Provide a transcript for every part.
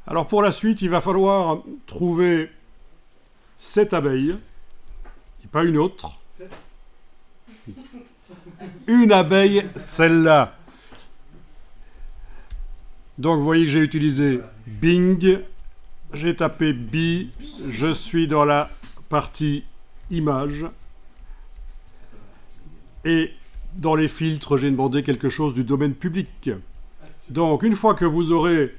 Alors pour la suite, il va falloir trouver cette abeille, et pas une autre. Une abeille, celle-là. Donc vous voyez que j'ai utilisé Bing, j'ai tapé B, je suis dans la partie image. Et dans les filtres, j'ai demandé quelque chose du domaine public. Donc une fois que vous aurez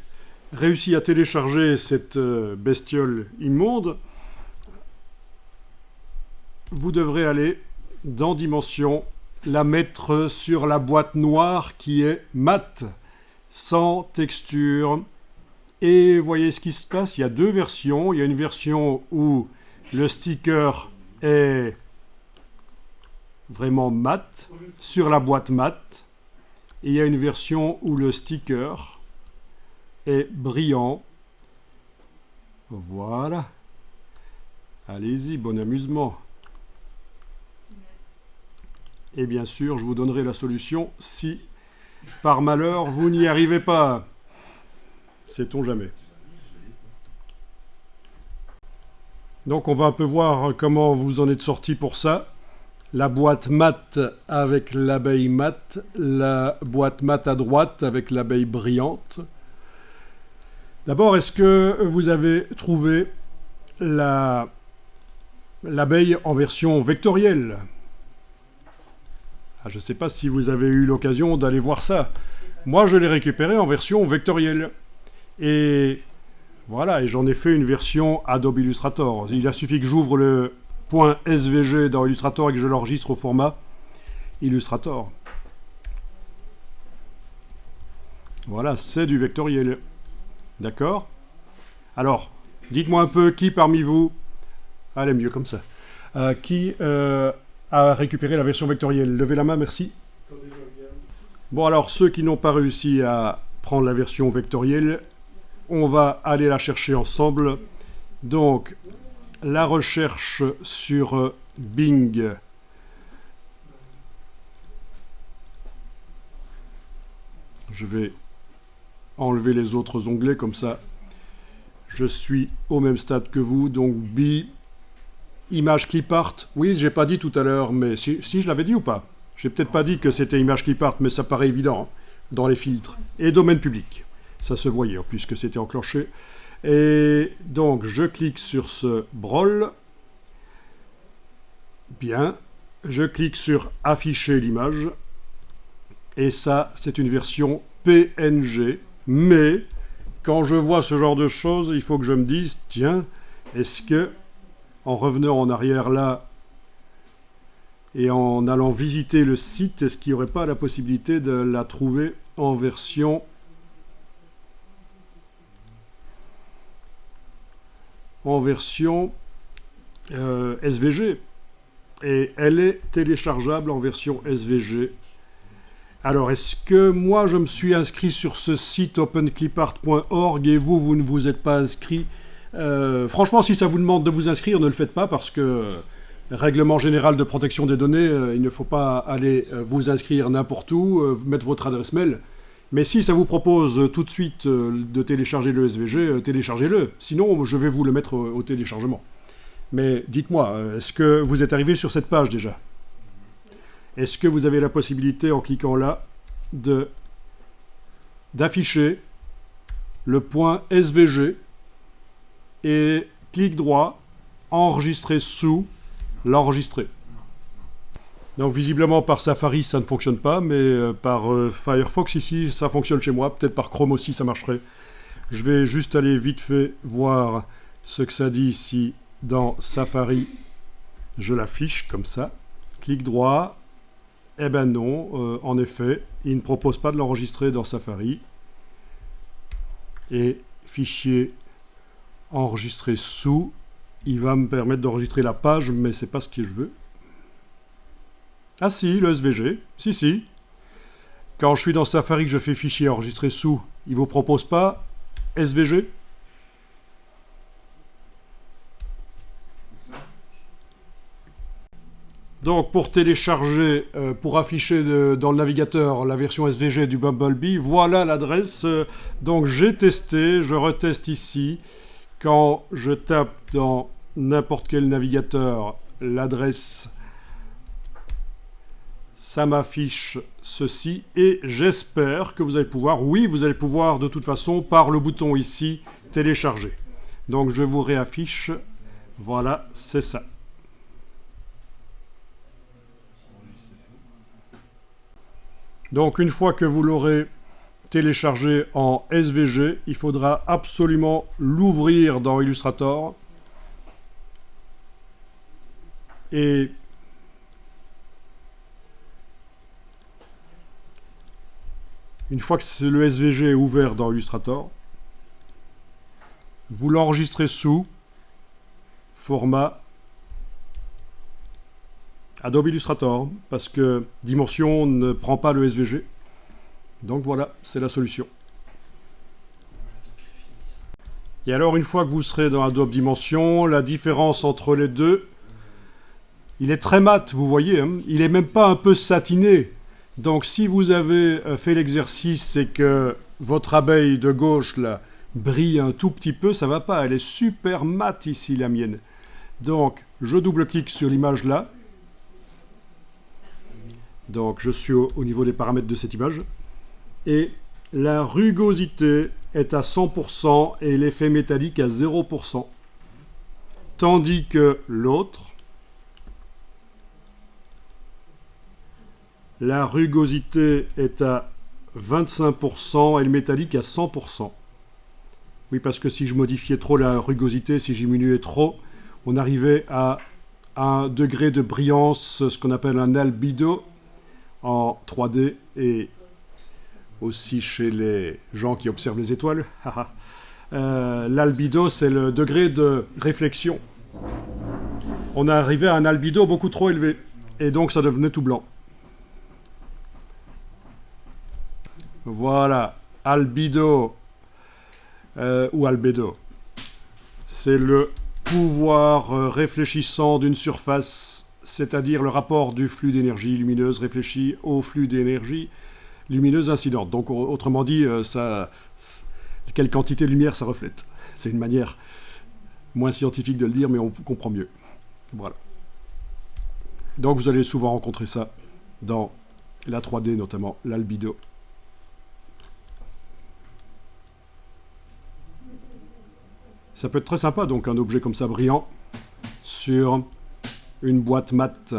réussi à télécharger cette bestiole immonde, vous devrez aller dans Dimension, la mettre sur la boîte noire qui est mat, sans texture. Et voyez ce qui se passe, il y a deux versions. Il y a une version où le sticker est vraiment mat, sur la boîte mat. Et il y a une version où le sticker est brillant. Voilà. Allez-y, bon amusement. Et bien sûr, je vous donnerai la solution si, par malheur, vous n'y arrivez pas. Sait-on jamais. Donc, on va un peu voir comment vous en êtes sorti pour ça. La boîte mat avec l'abeille mat, la boîte mat à droite avec l'abeille brillante. D'abord, est-ce que vous avez trouvé l'abeille en version vectorielle ? Je ne sais pas si vous avez eu l'occasion d'aller voir ça. Moi, je l'ai récupéré en version vectorielle. Et voilà, et j'en ai fait une version Adobe Illustrator. Il a suffi que j'ouvre le .svg dans Illustrator et que je l'enregistre au format Illustrator. Voilà, c'est du vectoriel. D'accord ? Alors, dites-moi un peu qui parmi vous... Allez, mieux comme ça. Qui a récupéré la version vectorielle. Levez la main, merci. Bon, alors, ceux qui n'ont pas réussi à prendre la version vectorielle, on va aller la chercher ensemble. Donc, la recherche sur Bing. Je vais enlever les autres onglets, comme ça, je suis au même stade que vous. Donc, B... Image clipart, oui, j'ai pas dit tout à l'heure, mais si je l'avais dit ou pas ? J'ai peut-être pas dit que c'était image clipart, mais ça paraît évident, hein, dans les filtres. Et domaine public, ça se voyait, puisque c'était enclenché. Et donc, je clique sur ce brol. Bien, je clique sur afficher l'image. Et ça, c'est une version PNG. Mais, quand je vois ce genre de choses, il faut que je me dise, tiens, est-ce que... En revenant en arrière là et en allant visiter le site, est-ce qu'il n'y aurait pas la possibilité de la trouver en version SVG? Et elle est téléchargeable en version SVG. Alors, est-ce que moi je me suis inscrit sur ce site openclipart.org et vous ne vous êtes pas inscrit? Franchement, si ça vous demande de vous inscrire, ne le faites pas parce que règlement général de protection des données, il ne faut pas aller vous inscrire n'importe où, mettre votre adresse mail. Mais si ça vous propose tout de suite de télécharger le SVG, téléchargez-le. Sinon, je vais vous le mettre au téléchargement. Mais dites-moi, est-ce que vous êtes arrivé sur cette page déjà? Est-ce que vous avez la possibilité, en cliquant là, d'afficher le point SVG et clic droit, enregistrer sous, l'enregistrer. Donc visiblement par Safari ça ne fonctionne pas, mais par Firefox ici ça fonctionne chez moi, peut-être par Chrome aussi ça marcherait. Je vais juste aller vite fait voir ce que ça dit ici dans Safari. Je l'affiche comme ça, clic droit, eh ben non, en effet, il ne propose pas de l'enregistrer dans Safari. Et fichier enregistrer sous, il va me permettre d'enregistrer la page, mais c'est pas ce que je veux. Ah si, le SVG, si. Quand je suis dans Safari que je fais fichier enregistrer sous, il vous propose pas SVG? Donc pour télécharger, pour afficher dans le navigateur la version SVG du Bumblebee, voilà l'adresse. Donc j'ai testé, je reteste ici. Quand je tape dans n'importe quel navigateur l'adresse, ça m'affiche ceci et j'espère que vous allez pouvoir, oui vous allez pouvoir de toute façon par le bouton ici télécharger. Donc je vous réaffiche, voilà c'est ça. Donc une fois que vous l'aurez téléchargé en SVG, il faudra absolument l'ouvrir dans Illustrator. Et une fois que le SVG est ouvert dans Illustrator, vous l'enregistrez sous format Adobe Illustrator, parce que Dimension ne prend pas le SVG. Donc voilà, c'est la solution. Et alors, une fois que vous serez dans Adobe Dimension, la différence entre les deux, il est très mat, vous voyez, hein, il n'est même pas un peu satiné. Donc si vous avez fait l'exercice et que votre abeille de gauche là brille un tout petit peu, ça va pas, elle est super mat ici, la mienne. Donc je double-clique sur l'image là. Donc je suis au niveau des paramètres de cette image. Et la rugosité est à 100% et l'effet métallique à 0%. Tandis que l'autre, la rugosité est à 25% et le métallique à 100%. Oui, parce que si je modifiais trop la rugosité, si je diminuais trop, on arrivait à un degré de brillance, ce qu'on appelle un albedo en 3D et aussi chez les gens qui observent les étoiles. L'albedo, c'est le degré de réflexion. On est arrivé à un albedo beaucoup trop élevé et donc ça devenait tout blanc. Voilà, albedo ou albédo. C'est le pouvoir réfléchissant d'une surface, c'est-à-dire le rapport du flux d'énergie lumineuse réfléchi au flux d'énergie lumineuse incidente. Donc autrement dit, quelle quantité de lumière ça reflète. C'est une manière moins scientifique de le dire, mais on comprend mieux. Voilà. Donc vous allez souvent rencontrer ça dans la 3D, notamment l'albedo. Ça peut être très sympa, donc un objet comme ça brillant sur une boîte mate.